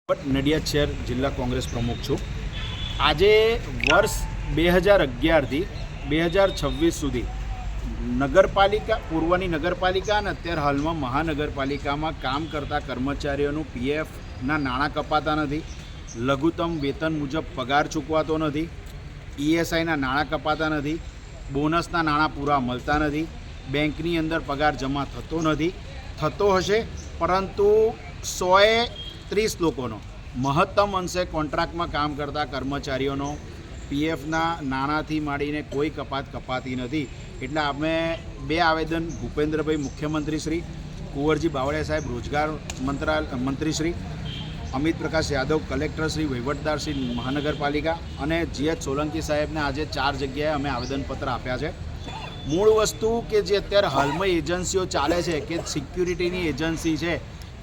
નડિયાદ શહેર જિલ્લા કોંગ્રેસ પ્રમુખ છું। આજે વર્ષ 2011થી 2026 સુધી નગરપાલિકા પૂર્વની નગરપાલિકા અને અત્યારે હાલમાં મહાનગરપાલિકામાં કામ કરતા કર્મચારીઓનું પીએફના નાણાં કપાતા નથી, લઘુત્તમ વેતન મુજબ પગાર ચૂકવાતો નથી, ઈએસઆઈના નાણાં કપાતા નથી, બોનસના નાણાં પૂરા મળતા નથી, બેંકની અંદર પગાર જમા થતો નથી, થતો હશે પરંતુ 130 લોકોનો મહત્તમ અંશે કોન્ટ્રાક્ટમાં કામ કરતા કર્મચારીઓનો પીએફના નાણાંથી માંડીને કોઈ કપાત કપાતી નથી। એટલે અમે બે આવેદન ભૂપેન્દ્રભાઈ મુખ્યમંત્રી શ્રી, કુંવરજી બાવળિયા સાહેબ રોજગાર મંત્રી શ્રી, અમિત પ્રકાશ યાદવ કલેક્ટર શ્રી, વહીવટદાર શ્રી મહાનગરપાલિકા અને જીએચ સોલંકી સાહેબને આજે 4 જગ્યાએ અમે આવેદનપત્ર આપ્યા છે। મૂળ વસ્તુ કે જે અત્યારે હાલમાં એજન્સીઓ ચાલે છે કે સિક્યુરિટીની એજન્સી છે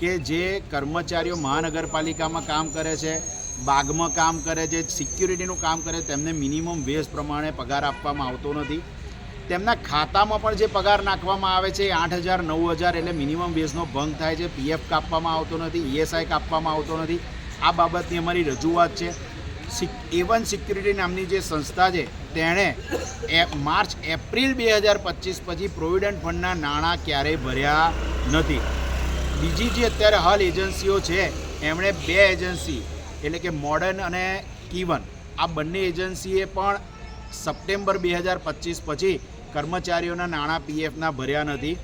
કે જે કર્મચારીઓ મહાનગરપાલિકામાં કામ કરે છે, બાગમાં કામ કરે છે, સિક્યુરિટીનું કામ કરે, તેમને મિનિમમ વેજ પ્રમાણે પગાર આપવામાં આવતો નથી। તેમના ખાતામાં પણ જે પગાર નાખવામાં આવે છે 8,000 9,000 એટલે મિનિમમ વેજનો ભંગ થાય છે, પીએફ કાપવામાં આવતો નથી, ઈએસઆઈ કાપવામાં આવતો નથી। આ બાબતની અમારી રજૂઆત છે। A1 સિક્યુરિટી નામની જે સંસ્થા છે તેણે માર્ચ એપ્રિલ 2025 પછી પ્રોવિડન્ટ ફંડના નાણાં ક્યારેય ભર્યા નથી। બીજી જે અત્યારે હાલ એજન્સીઓ છે એમણે 2 એજન્સી એટલે કે મોડર્ન અને કીવન આ બંને એજન્સીએ પણ સપ્ટેમ્બર 2025 પછી કર્મચારીઓના નાણાં પીએફના ભર્યા નથી।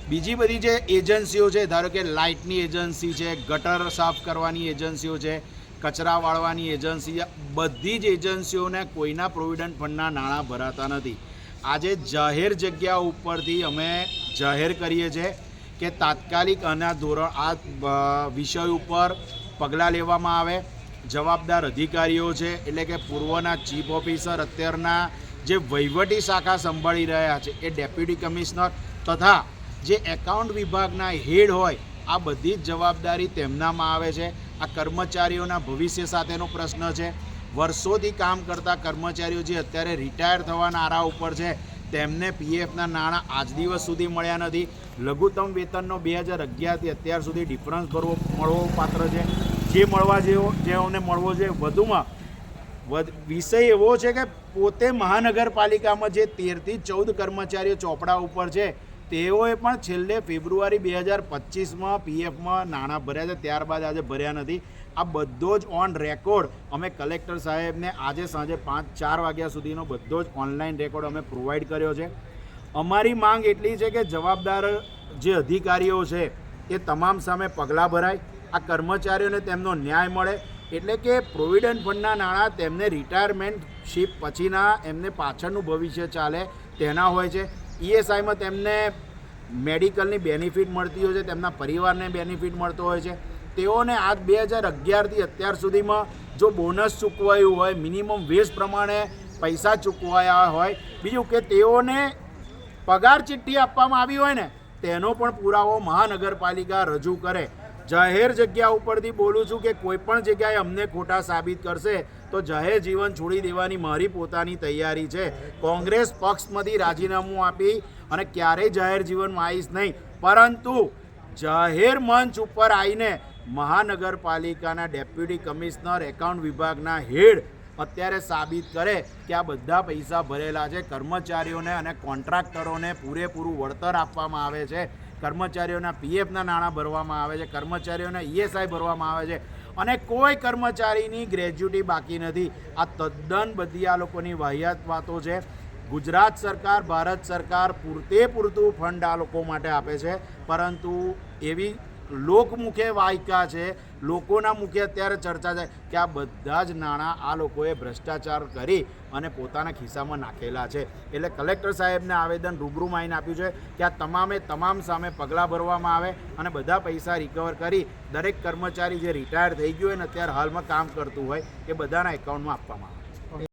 બીજી બધી જે એજન્સીઓ છે, ધારો કે લાઇટની એજન્સી છે, ગટર સાફ કરવાની એજન્સીઓ છે, કચરા વાળવાની એજન્સી, બધી જ એજન્સીઓને કોઈના પ્રોવિડન્ટ ફંડના નાણાં ભરાતા નથી। આજે જાહેર જગ્યા ઉપરથી અમે જાહેર કરીએ છીએ કે તાત્કાલિક આ વિષય ઉપર પગલાં લેવામાં આવે। જવાબદાર અધિકારીઓ છે એટલે કે પૂર્વના ચીફ ઓફિસર, અત્યારના જે વહીવટી શાખા સંભાળી રહ્યા છે એ ડેપ્યુટી કમિશનર તથા જે એકાઉન્ટ વિભાગના હેડ હોય, આ બધી જ જવાબદારી તેમનામાં આવે છે। આ કર્મચારીઓના ભવિષ્ય સાથેનો પ્રશ્ન છે। વર્ષોથી કામ કરતા કર્મચારીઓ જે અત્યારે રિટાયર થવાના આરા ઉપર છે તેમને પીએફના નાણાં આજ દિવસ સુધી મળ્યા નથી। લઘુત્તમ વેતનનો 2011થી અત્યાર સુધી ડિફરન્સ મળવો પાત્ર છે, જે મળવા જેઓને મળવો છે। વધુમાં વિષય એવો છે કે પોતે મહાનગરપાલિકામાં જે 13થી 14 કર્મચારીઓ ચોપડા ઉપર છે તેઓએ પણ છેલ્લે ફેબ્રુઆરી 2025માં પીએફમાં નાણાં ભર્યા છે, ત્યારબાદ આજે ભર્યા નથી। આ બધો જ ઓન રેકોર્ડ અમે કલેક્ટર સાહેબને આજે સાંજે 4 વાગ્યા સુધીનો બધો જ ઓનલાઈન રેકોર્ડ અમે પ્રોવાઈડ કર્યો છે। અમારી માંગ એટલી છે કે જવાબદાર જે અધિકારીઓ છે એ તમામ સામે પગલાં ભરાય, આ કર્મચારીઓને તેમનો ન્યાય મળે। એટલે કે પ્રોવિડન્ટ ફંડના નાણાં તેમને રિટાયરમેન્ટશીપ પછીના એમને પાછળનું ભવિષ્ય ચાલે તેના હોય છે। ઈએસઆઈમાં તેમને મેડિકલની બેનિફિટ મળતી હોય છે, તેમના પરિવારને બેનિફિટ મળતો હોય છે। તેઓને આજ 2011થી અત્યાર સુધીમાં જો બોનસ ચૂકવાયું હોય, મિનિમમ વેજ પ્રમાણે પૈસા ચૂકવાયા હોય, બીજું કે તેઓને પગાર ચિઠ્ઠી આપવામાં આવી હોય ને તેનો પણ પુરાવો મહાનગરપાલિકા રજૂ કરે। જાહેર જગ્યા ઉપરથી બોલું છું કે કોઈ પણ જગ્યાએ અમને ખોટા સાબિત કરશે તો જાહેર જીવન છોડી દેવાની મારી પોતાની તૈયારી છે। કોંગ્રેસ પક્ષમાંથી રાજીનામું આપી અને ક્યારેય જાહેર જીવનમાં આવીશ નહીં, પરંતુ જાહેર મંચ ઉપર આવીને મહાનગરપાલિકાના ડેપ્યુટી કમિશનર, એકાઉન્ટ વિભાગના હેડ અત્યારે સાબિત કરે કે આ બધા પૈસા ભરેલા છે, કર્મચારીઓને અને કોન્ટ્રાક્ટરોને પૂરેપૂરું વળતર આપવામાં આવે છે, કર્મચારીઓના પીએફના નાણાં ભરવામાં આવે છે, કર્મચારીઓને ઈએસઆઈ ભરવામાં આવે છે અને કોઈ કર્મચારીની ગ્રેજ્યુટી બાકી નથી। આ તદ્દન બધી આ લોકોની વાહિયાત વાતો છે। ગુજરાત સરકાર, ભારત સરકાર પૂરતું ફંડ આ લોકો માટે આપે છે, પરંતુ એવી લોકમુખે વાયકા છે, લોકોના મુખે અત્યારે ચર્ચા છે કે આ બધા જ નાણાં આ લોકોએ ભ્રષ્ટાચાર કરી અને પોતાના ખિસ્સામાં નાખેલા છે। એટલે કલેક્ટર સાહેબને આવેદન રૂબરૂમાં આવીને આપ્યું છે કે આ તમામ સામે પગલાં ભરવામાં આવે અને બધા પૈસા રિકવર કરી દરેક કર્મચારી જે રિટાયર થઈ ગયું હોય ને અત્યારે હાલમાં કામ કરતું હોય એ બધાના એકાઉન્ટમાં આપવામાં આવે।